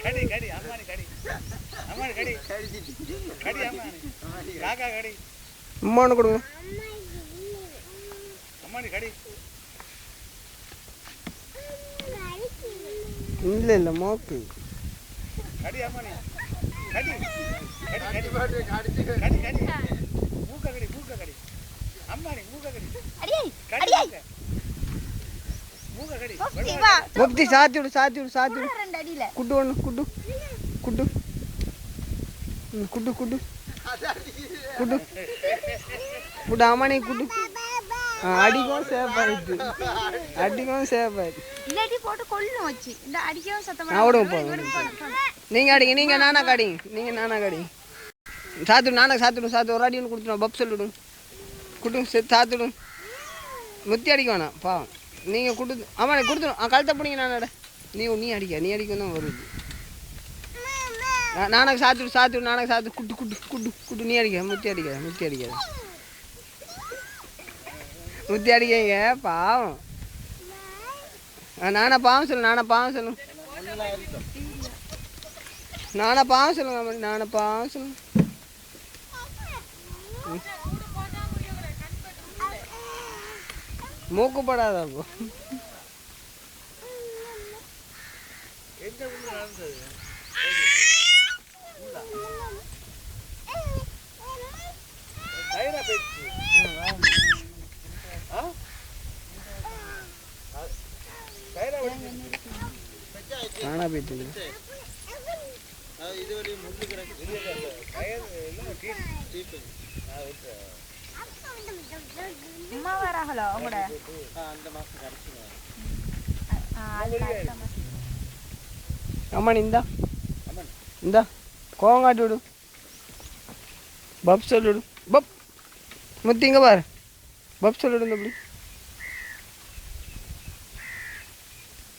கடி கடி அம்மானி கடி அம்மானி கடி கடி அம்மானி காக்கா கடி அம்மானு கொடுங்க அம்மானி கடி இல்ல இல்ல மோக்கு கடி அம்மானி கடி கடி கடி கடி கடி மூக்க கடி அம்மானி மூக்க கடி கடி கடி மூக்க கடி முப்தி சாத்தி விடு குட்டு ஒண்ணு குட்டு குட்டு குட்டு குட்டு குட்டு குட்டு அம்மானி குட்டு அடிக்கும் சேப்பாயிட்டு அடிக்கும் சேப்பாயிட்டு இல்லாட்டி போட்டு கொள்ளணும் வச்சு இந்த அடிக்கவும் சத்தமா போதும் நீங்க அடிங்க நீங்க நானா காடிங்க சாத்துடும் ஒரு அடி ஒன்று கொடுத்துடும் பப் சொல்லிவிடும் குட்டும் சாத்துடும் முத்தி அடிக்க வேணாம் பாவம் நீங்கள் கொடுத்து ஆமாம் கொடுத்துடும் கழுத்த பிடிங்க நானட நீ அடிக்க தான் வருது நானக்கு சாத்து குட்டு குட்டு குட்டு குட்டு நீ அடிக்க முத்தி அடிக்காத முத்தி அடிக்கங்க பாவம் நானா பாவம் சொல்லு நானா பாவம் சொல்லுங்க நானா பாவம் சொல்லுங்க மூக்குப்படாத அப்போ காணா போயிட்டு அம்மா வராங்களோ உங்களோட அம்மானி இந்தா கோவம் காட்டி விடு பப் சொல்லிவிடு பப் முத்திங்க பாரு பப் சொல்லிவிடு இப்படி